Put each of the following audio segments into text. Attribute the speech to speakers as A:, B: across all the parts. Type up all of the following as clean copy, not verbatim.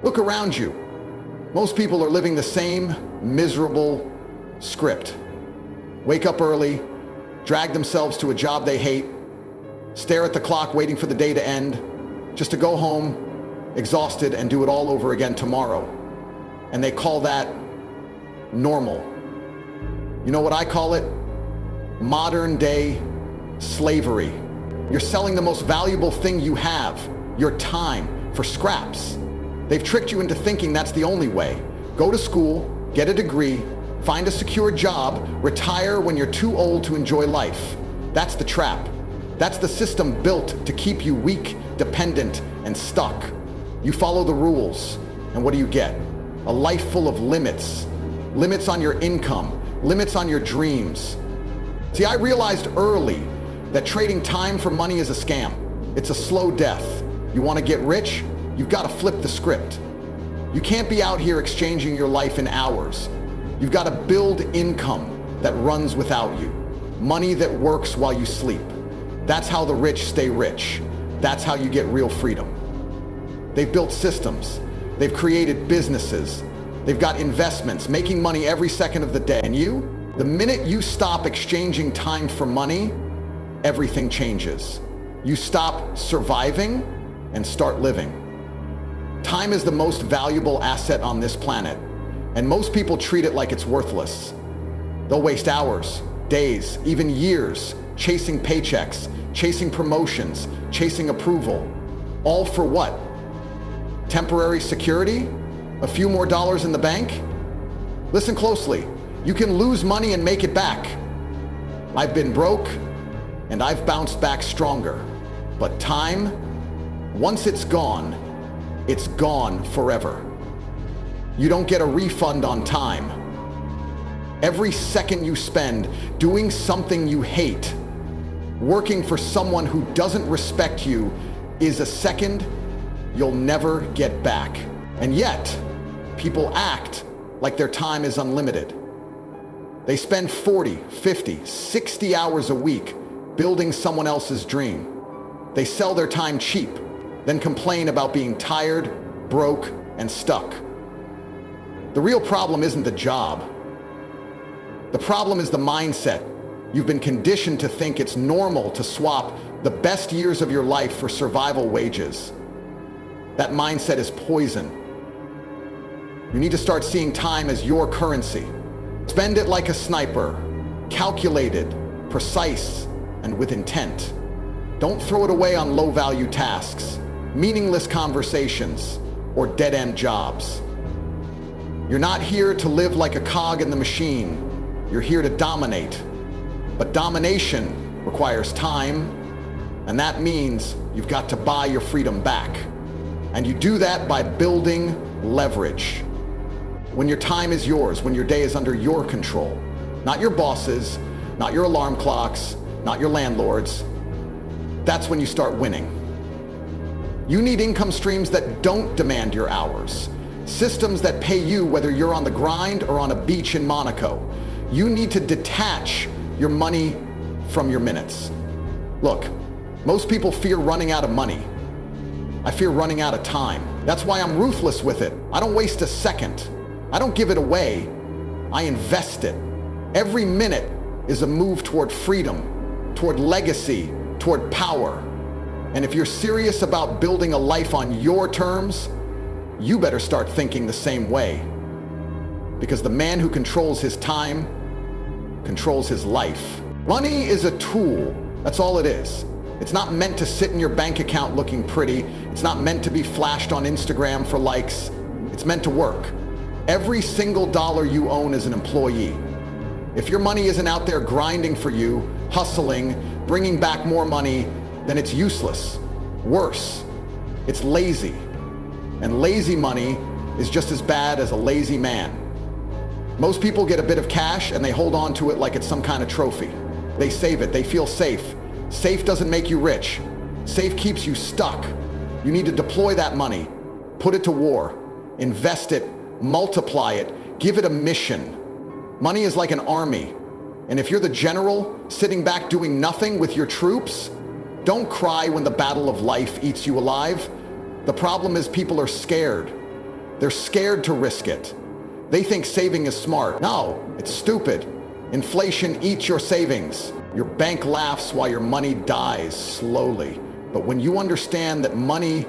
A: Look around you. Most people are living the same miserable script. Wake up early, drag themselves to a job they hate, stare at the clock waiting for the day to end, just to go home exhausted and do it all over again tomorrow. And they call that normal. You know what I call it? Modern day slavery. You're selling the most valuable thing you have, your time, for scraps. They've tricked you into thinking that's the only way. Go to school, get a degree, find a secure job, retire when you're too old to enjoy life. That's the trap. That's the system built to keep you weak, dependent, and stuck. You follow the rules, and what do you get? A life full of limits. Limits on your income, limits on your dreams. See, I realized early that trading time for money is a scam. It's a slow death. You want to get rich? You've got to flip the script. You can't be out here exchanging your life in hours. You've got to build income that runs without you. Money that works while you sleep. That's how the rich stay rich. That's how you get real freedom. They've built systems. They've created businesses. They've got investments, making money every second of the day. And you, the minute you stop exchanging time for money, everything changes. You stop surviving and start living. Time is the most valuable asset on this planet, and most people treat it like it's worthless. They'll waste hours, days, even years chasing paychecks, chasing promotions, chasing approval. All for what? Temporary security? A few more dollars in the bank? Listen closely. You can lose money and make it back. I've been broke, and I've bounced back stronger. But time, once it's gone forever. You don't get a refund on time. Every second you spend doing something you hate, working for someone who doesn't respect you, is a second you'll never get back. And yet, people act like their time is unlimited. They spend 40, 50, 60 hours a week building someone else's dream. They sell their time cheap, then complain about being tired, broke, and stuck. The real problem isn't the job. The problem is the mindset. You've been conditioned to think it's normal to swap the best years of your life for survival wages. That mindset is poison. You need to start seeing time as your currency. Spend it like a sniper, calculated, precise, and with intent. Don't throw it away on low-value tasks, meaningless conversations, or dead-end jobs. You're not here to live like a cog in the machine. You're here to dominate. But domination requires time, and that means you've got to buy your freedom back. And you do that by building leverage. When your time is yours, when your day is under your control, not your bosses, not your alarm clocks, not your landlords, that's when you start winning. You need income streams that don't demand your hours. Systems that pay you whether you're on the grind or on a beach in Monaco. You need to detach your money from your minutes. Look, most people fear running out of money. I fear running out of time. That's why I'm ruthless with it. I don't waste a second. I don't give it away. I invest it. Every minute is a move toward freedom, toward legacy, toward power. And if you're serious about building a life on your terms, you better start thinking the same way. Because the man who controls his time controls his life. Money is a tool. That's all it is. It's not meant to sit in your bank account looking pretty. It's not meant to be flashed on Instagram for likes. It's meant to work. Every single dollar you own is an employee. If your money isn't out there grinding for you, hustling, bringing back more money, then it's useless. Worse, it's lazy. And lazy money is just as bad as a lazy man. Most people get a bit of cash and they hold on to it like it's some kind of trophy. They save it, they feel safe. Safe doesn't make you rich. Safe keeps you stuck. You need to deploy that money, put it to war, invest it, multiply it, give it a mission. Money is like an army. And if you're the general sitting back doing nothing with your troops, don't cry when the battle of life eats you alive. The problem is people are scared. They're scared to risk it. They think saving is smart. No, it's stupid. Inflation eats your savings. Your bank laughs while your money dies slowly. But when you understand that money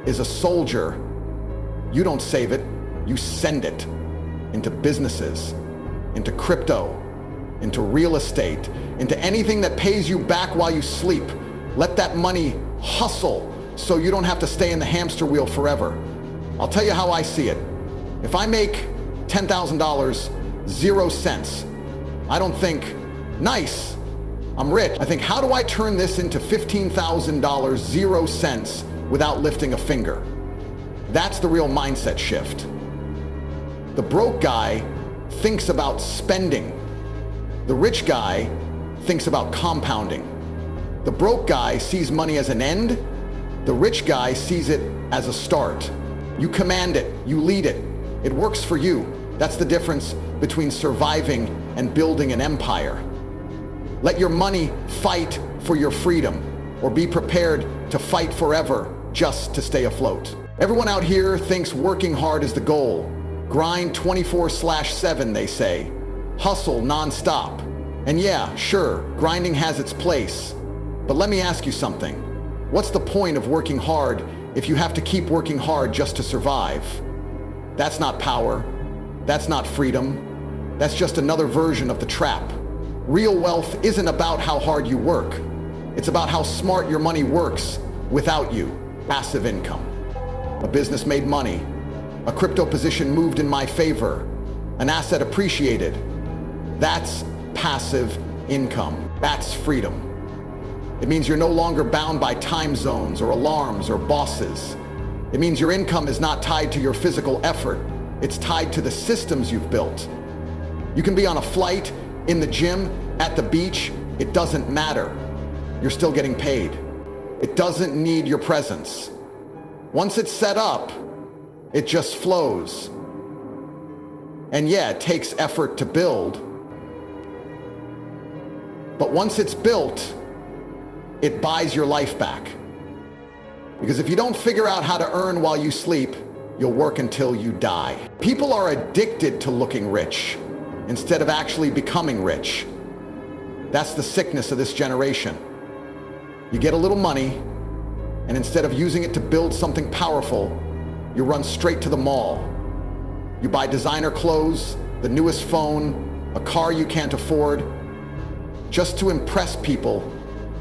A: is a soldier, you don't save it, you send it into businesses, into crypto, into real estate, into anything that pays you back while you sleep. Let that money hustle so you don't have to stay in the hamster wheel forever. I'll tell you how I see it. If I make $10,000, 0 cents, I don't think, nice, I'm rich. I think, how do I turn this into $15,000, 0 cents, without lifting a finger? That's the real mindset shift. The broke guy thinks about spending. The rich guy thinks about compounding. The broke guy sees money as an end. The rich guy sees it as a start. You command it, you lead it. It works for you. That's the difference between surviving and building an empire. Let your money fight for your freedom, or be prepared to fight forever just to stay afloat. Everyone out here thinks working hard is the goal. Grind 24/7, they say. Hustle nonstop. And yeah, sure, grinding has its place. But let me ask you something. What's the point of working hard if you have to keep working hard just to survive? That's not power. That's not freedom. That's just another version of the trap. Real wealth isn't about how hard you work. It's about how smart your money works without you. Passive income. A business made money. A crypto position moved in my favor. An asset appreciated. That's passive income. That's freedom. It means you're no longer bound by time zones or alarms or bosses. It means your income is not tied to your physical effort. It's tied to the systems you've built. You can be on a flight, in the gym, at the beach. It doesn't matter. You're still getting paid. It doesn't need your presence. Once it's set up, it just flows. And yeah, it takes effort to build. But once it's built, it buys your life back. Because if you don't figure out how to earn while you sleep, you'll work until you die. People are addicted to looking rich instead of actually becoming rich. That's the sickness of this generation. You get a little money, and instead of using it to build something powerful, you run straight to the mall. You buy designer clothes, the newest phone, a car you can't afford, just to impress people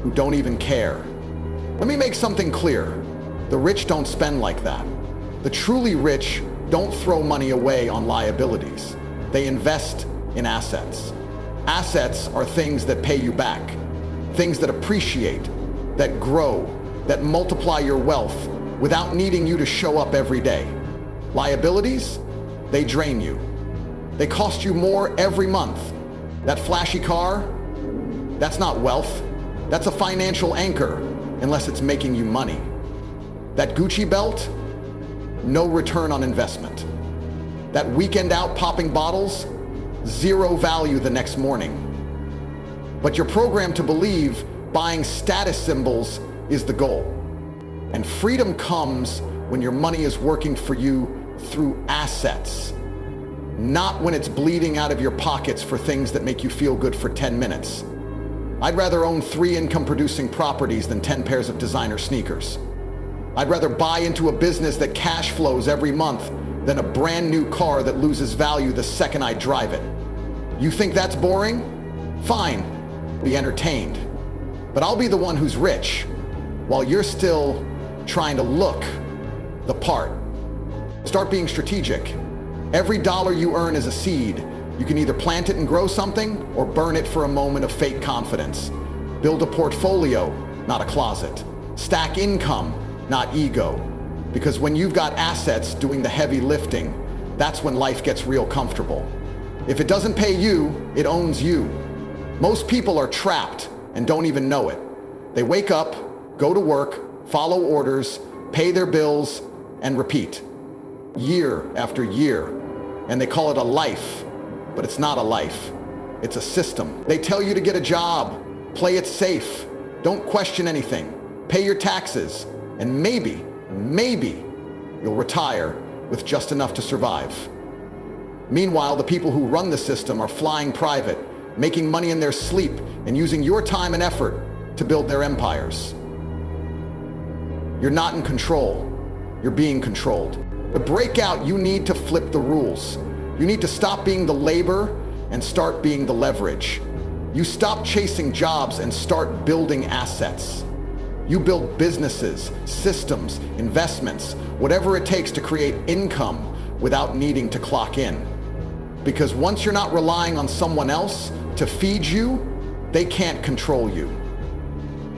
A: who don't even care. Let me make something clear. The rich don't spend like that. The truly rich don't throw money away on liabilities. They invest in assets. Assets are things that pay you back, things that appreciate, that grow, that multiply your wealth without needing you to show up every day. Liabilities, they drain you. They cost you more every month. That flashy car, that's not wealth. That's a financial anchor, unless it's making you money. That Gucci belt, no return on investment. That weekend out popping bottles, zero value the next morning. But you're programmed to believe buying status symbols is the goal. And freedom comes when your money is working for you through assets, not when it's bleeding out of your pockets for things that make you feel good for 10 minutes. I'd rather own 3 income-producing properties than 10 pairs of designer sneakers. I'd rather buy into a business that cash flows every month than a brand new car that loses value the second I drive it. You think that's boring? Fine, be entertained. But I'll be the one who's rich while you're still trying to look the part. Start being strategic. Every dollar you earn is a seed. You can either plant it and grow something or burn it for a moment of fake confidence. Build a portfolio, not a closet. Stack income, not ego. Because when you've got assets doing the heavy lifting, that's when life gets real comfortable. If it doesn't pay you, it owns you. Most people are trapped and don't even know it. They wake up, go to work, follow orders, pay their bills, and repeat. Year after year. And they call it a life. But it's not a life. It's a system. They tell you to get a job, play it safe, don't question anything, pay your taxes, and maybe you'll retire with just enough to survive. Meanwhile, the people who run the system are flying private, making money in their sleep and using your time and effort to build their empires. You're not in control. You're being controlled. To break out, you need to flip the rules. You need to stop being the labor and start being the leverage. You stop chasing jobs and start building assets. You build businesses, systems, investments, whatever it takes to create income without needing to clock in. Because once you're not relying on someone else to feed you, they can't control you.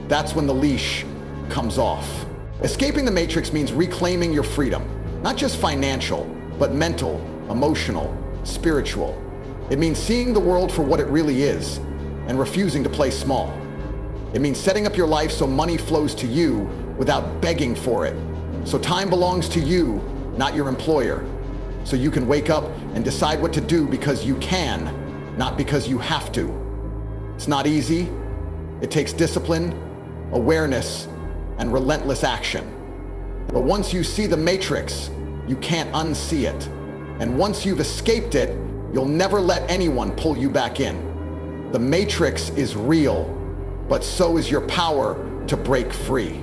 A: That's when the leash comes off. Escaping the matrix means reclaiming your freedom, not just financial, but mental, emotional, spiritual. It means seeing the world for what it really is and refusing to play small. It means setting up your life so money flows to you without begging for it. So time belongs to you, not your employer. So you can wake up and decide what to do because you can, not because you have to. It's not easy. It takes discipline, awareness, and relentless action. But once you see the matrix, you can't unsee it. And once you've escaped it, you'll never let anyone pull you back in. The matrix is real, but so is your power to break free.